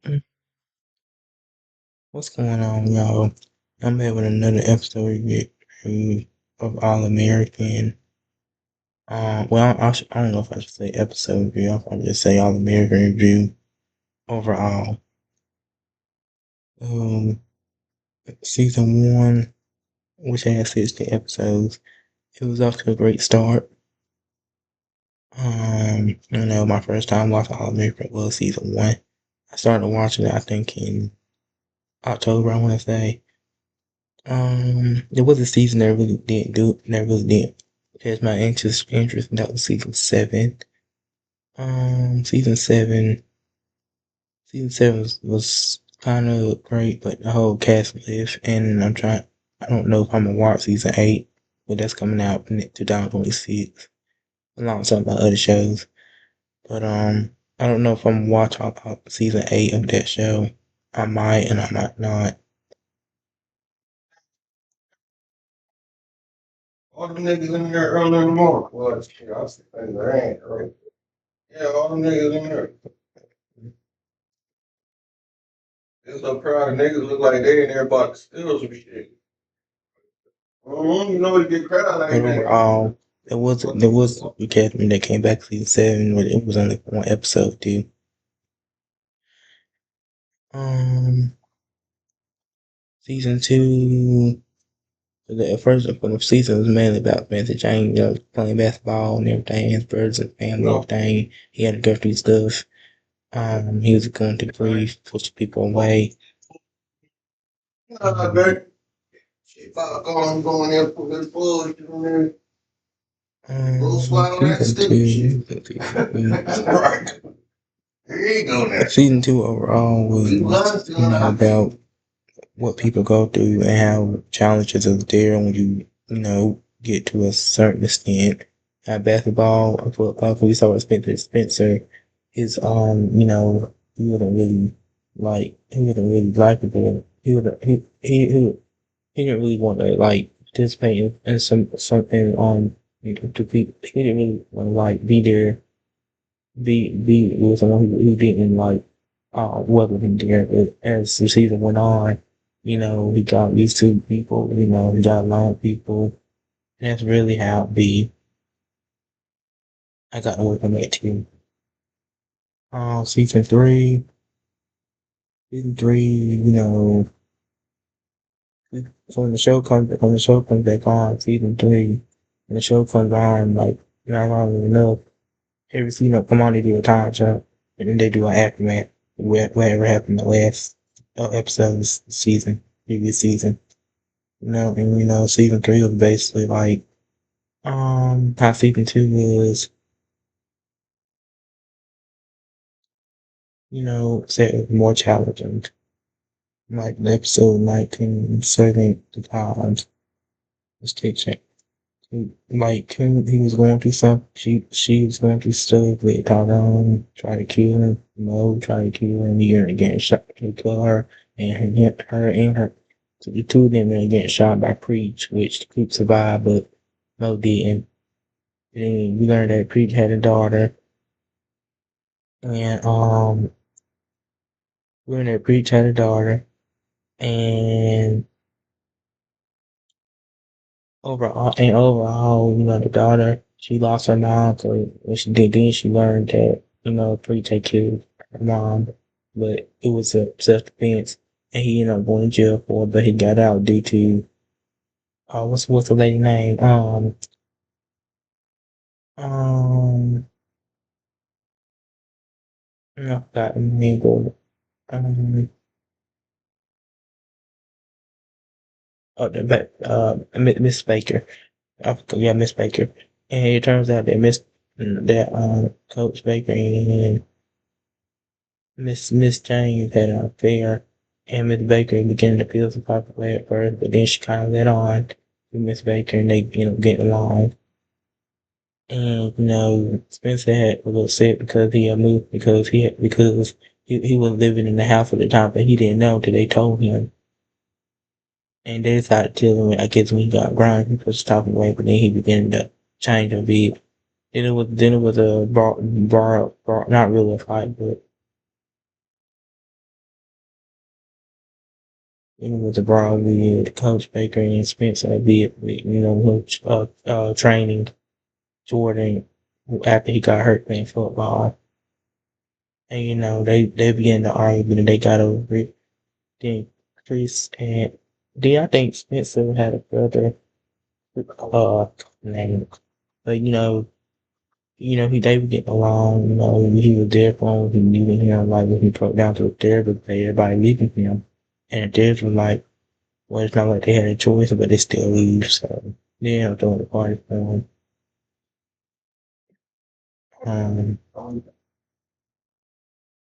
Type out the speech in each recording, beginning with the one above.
Mm, What's going on, y'all? I'm having another episode review of All American. Well, I don't know if I should say episode review. I'll probably just say All American review overall. Um, Season 1, which had 60 episodes, it was off to a great start. My first time watching All American was Season 1. I started watching it, I think, in October, I want to say. There was a season that really didn't do that really didn't catch my interest, and that was season 7. Season seven, season 7 was kind of great, but the whole cast left, and I don't know if I'm gonna watch season 8, but that's coming out in 2026, along with some of my other shows. But I don't know if I'm gonna watch all season 8 of that show. I might, and I might not. All the niggas in there early in the morning. Well, shit, I was thinking there ain't, right? Yeah, all the niggas in there. There's no crowd of niggas look like they in there about to steal some shit. You know you get crowd like that. Overall, there was a Catherine that came back season 7, but it was only one episode too. Um, Season 2, the first one of the season was mainly about Spencer James, playing basketball and everything, his birds and family, everything. He had to go through stuff. He was going to grief, push people away. Baby. She about going there, put this bullshit in there. Season 2, right. There you go now. Season 2 overall was, about what people go through and how challenges are there when you get to a certain extent. At basketball or football, we saw Spencer, his he wasn't really likable. He didn't really want to like participate in something to be. He didn't really want to like be there, be with someone who didn't like welcome him there. But as the season went on, he got used to people. He got along with people. And that's really how it be. I got to work on that too. Season three, so when the show comes back on season 3, and the show comes on like not long enough, every season come on they do a time jump, and then they do an aftermath whatever happened the last episode of the season, previous season. And season 3 was basically like how season 2 was, set more challenging. Like the episode 19, serving the times was teaching. Like he was going through something. She was going through stuff with Tyrone, try to kill him. Mo try to kill him. He ended up getting shot to kill her, and her. So the two of them ended up getting shot by Preach, which the group survived, but Mo didn't. And we learned that Preach had a daughter, and we learned that Preach had a daughter, and overall, the daughter, she lost her mom. So when she did, then she learned that Preach had killed her mom, but it was a self defense, and he ended up going to jail for it. But he got out due to what's the lady name? Um, I forgot the name, but Miss Baker. Yeah, Miss Baker. And it turns out that Coach Baker and Miss James had an affair, and Miss Baker began to feel some type of way at first, but then she kind of let on to Miss Baker, and they get along. And Spencer had a little upset because he had moved because he was living in the house at the time, but he didn't know until they told him. And they decided to tell him, I guess, when he got grown, he was talking away, but then he began to change a bit. Then it was a bar, not really a fight, but with the Broadway, the Coach Baker and Spencer did, training Jordan after he got hurt playing football. And, they began to argue and they got over it. Then Chris and then I think Spencer had a brother, uh, named, but they were getting along, he was there for him, he needed him, like when he broke down to a therapist, everybody leaving him. And the therapist was like, well, it's not like they had a choice, but they still leave, so they ended up throwing the party for him. Um,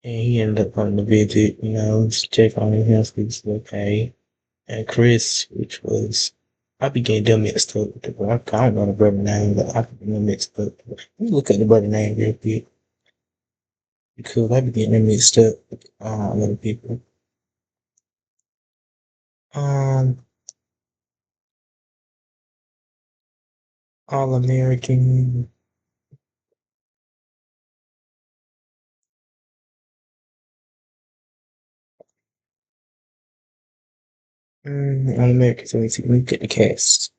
and he ended up coming to visit, to check on him, so he's okay. And Chris, which was, I be getting them mixed up with the, I don't know the brother name, but I be getting them mixed up. Let me look at the brother name real quick, because I be getting them mixed up with other people. Um, All American, All American, so let me get the cast.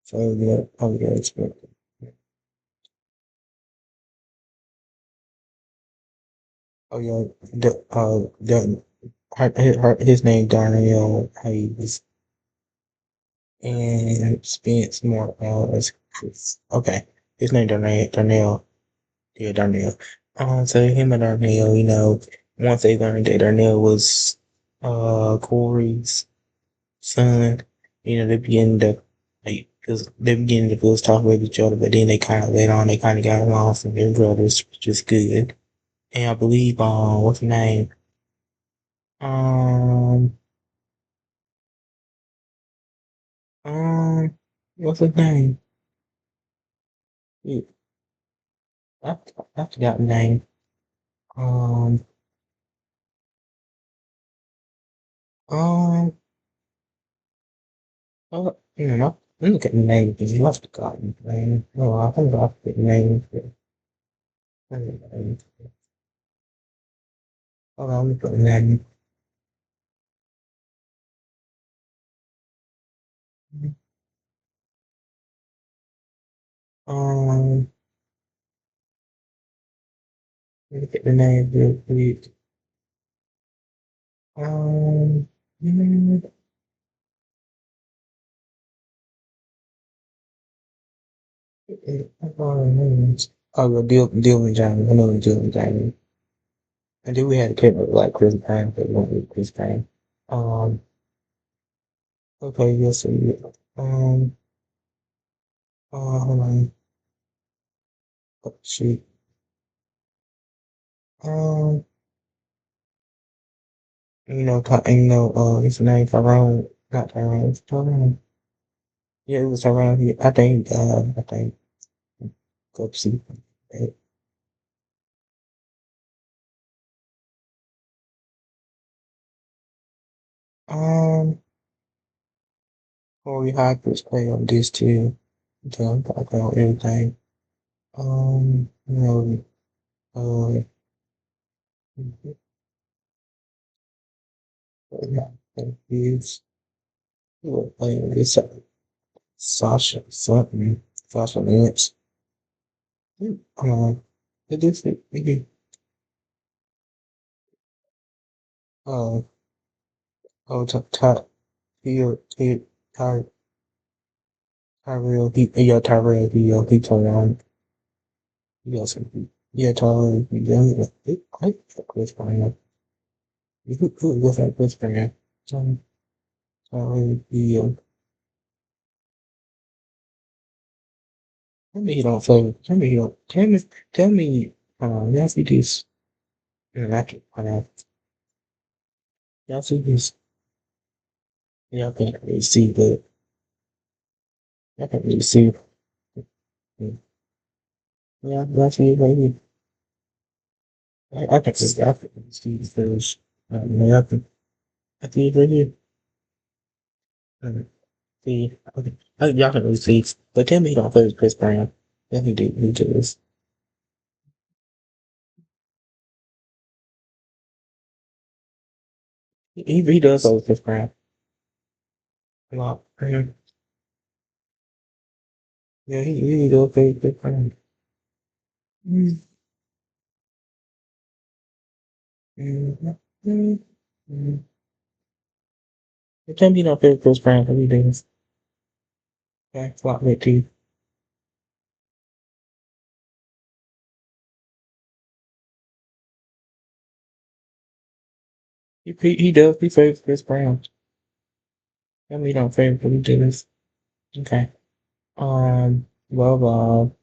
So, yeah, oh, yeah, it's good. Oh, yeah, his name Darnell Hayes, and Spence Moore, as Chris. Okay, his name Darnell. Yeah, Darnell. So him and Darnell, once they learned that Darnell was Corey's son, they began to like, cause they began to lose talk with each other, but then they kind of later on they kind of got along from their brothers, which is good. And I believe, what's his name? Um, um, what's his name? Yeah, I, I forgot the name. Um, um, let me look at the name because you must have gotten the name. Oh, I think I forget the name. Hold on, let me put the name. Um, let me get the name real quick. Um, mm, I don't know. Oh, well, Dylan James. I know Dylan James. And then we had a kid like Chris Pine, but we went with Chris Pine. Um, okay, yes, so yeah. Hold on. Oh, shoot. Um, his name Tyrone, not Tyrone, it's Tyrone. Yeah, it was Tyrone. I think, go see. Um, Corey Hopkins play on this too. Done talk about everything. Um, you know, uh, yeah, is playing this Sasha something, Sasha Lance. Um, it is maybe uh top here Ty Tyrell he turned on he got some yeah Tyrell he done it I Chris Bryant who was that Chris Bryant Tyrell tell me you don't say tell me you don't tell me y'all see this I can find out y'all see this y'all can't really see but y'all can't really see yeah that's me right here I can just I can really see the fish yeah I can right here see okay y'all can really see but tell me he don't play with Chris Brown yeah he does He does over Chris Brown a lot. Yeah, he does play Chris Brown. Mm, mm, mm, mm. It can't be no favorite Chris Brown because he does. Okay, flop with too. He does. He favors Chris Brown. I mean, don't favor, but he does. Okay. Well,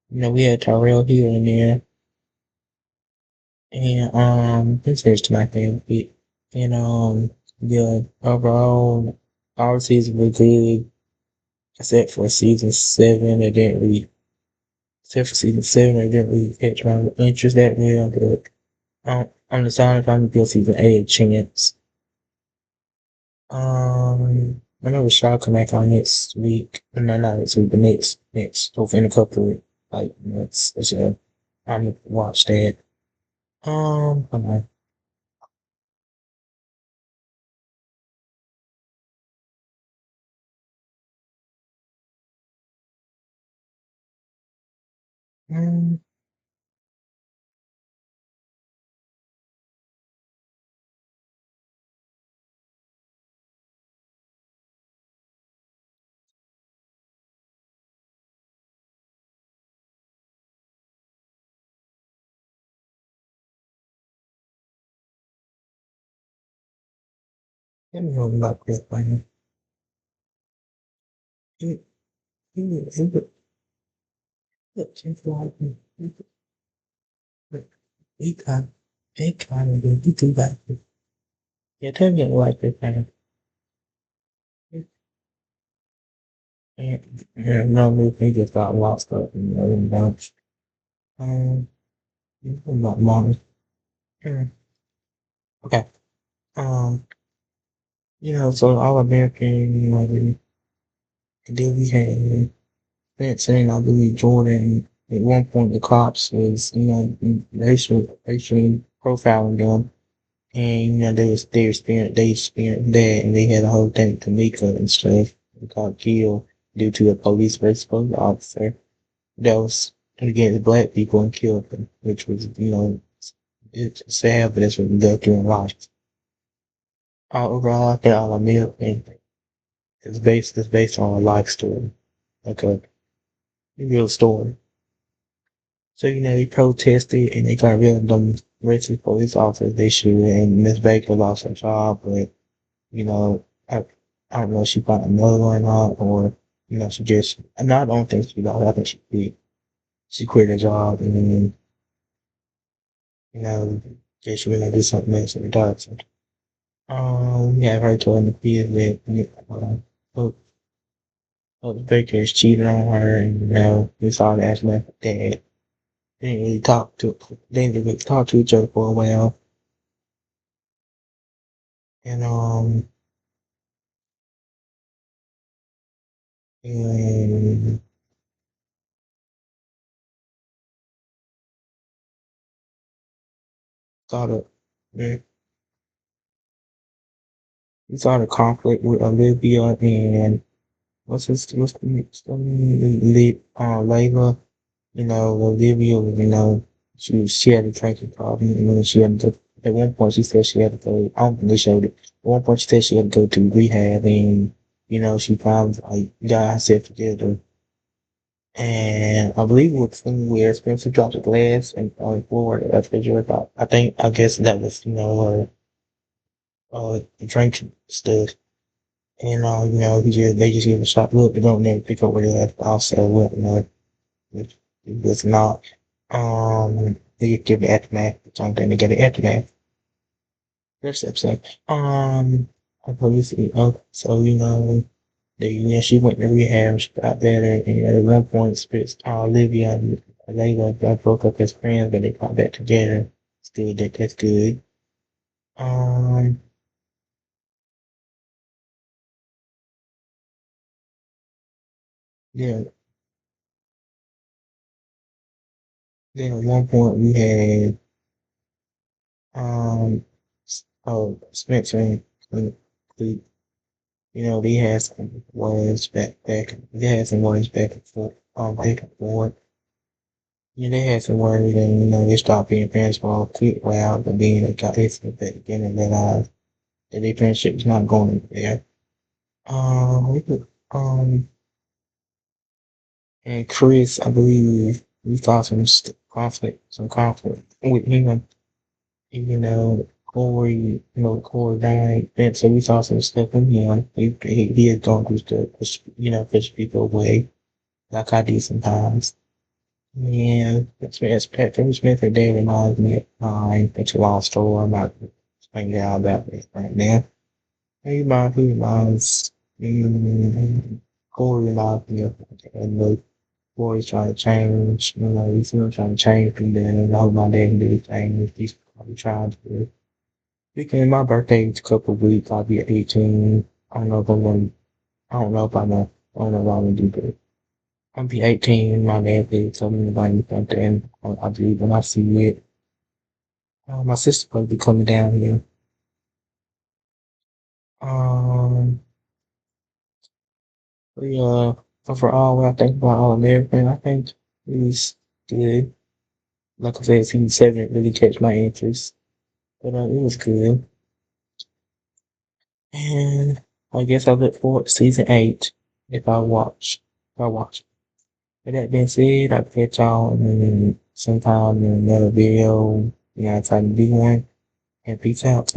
we had Tyrell here and there, and this is my favorite. And yeah, overall, our season was good, except for season seven. It didn't really, except for season seven, it didn't really catch my interest that well. But I'm deciding if I'm gonna give season eight a chance. I know the show come back on next week. No, not next week, but next, hopefully in a couple of like months. So I'm gonna watch that. Hold on. Um, Let me know about this thing. He, look, just like me. He kind, he kind of did. He do like this. Yeah, tell me like this thing. No, he just got lost up in bunch. Um, about Mars. Okay. Um, so All American, and then we had Benson, I believe Jordan. At one point, the cops was, racially profiling them, and they experienced that, and they had a whole thing to Tamika and stuff. They got killed due to a police versus police officer that was against black people and killed them, which was, it's sad, but that's what we go through in life. Overall, I think All American is based on a life story, like a real story. So, they protested and they got rid of them racist police officers they should, and Miss Baker lost her job, but, you know, I, I don't know if she found another one or not, or, she just, and I don't think she lost, I think she quit. She quit her job and then, guess she went to do something else in the dark. So, we have her telling the kids that, Baker is cheating on her, and, it's all that left that. They didn't really talk to each other for a while. And and saw the yeah, we saw the conflict with Olivia and what's the next Layla. Olivia, she had a drinking problem, and then she had to at one point she said she had to go, I don't think they showed it. At one point she said she had to go to rehab, and she found like got herself together. And I believe it was where Spencer dropped the glass and on the floor. I guess that was, drink stuff. And, they just give a shot. Look, they don't never pick up where they left off. So, what, it was not, they give the aftermath. Something to get the aftermath. First episode. I believe, so, she went to rehab, she got better, and at one point, Olivia and Layla got broke up as friends, but they got back together. It's good, that's good. Um, yeah, then at one point we had, um, Oh, Spencer and Cleve, they had some words they had some words back and forth. Yeah, they had some words and, they stopped being friends for a quick while, but then they got hit at the beginning and realized that their friendship was not going there. We could, and Chris, I believe we saw some conflict with him. Corey died, and so we saw some stuff in him. He had gone through stuff, push people away, like I do sometimes. Yeah, Patrick Smith or David reminds me of mine. It's a long story. I'm not explaining all about it right now. He reminds Corey reminds me of, and the boys trying to change. He's still trying to change people, and I hope my dad can do the thing. He's probably trying to do. Speaking my birthday is a couple of weeks, I'll be 18. I don't know if I'm going. I don't know if I'm. Gonna, I don't know if I'm gonna do good. I'll be 18. My dad did tell me about something. I believe when I see it. My sister will be coming down here. Um, but yeah. Overall, when I think about All American, I think he's good. Like I said, season seven didn't really catch my interest, but it was good. And I guess I look forward to season eight if I watch. If I watch. With that being said, I'll catch y'all sometime in another video. Time to do one. And peace out.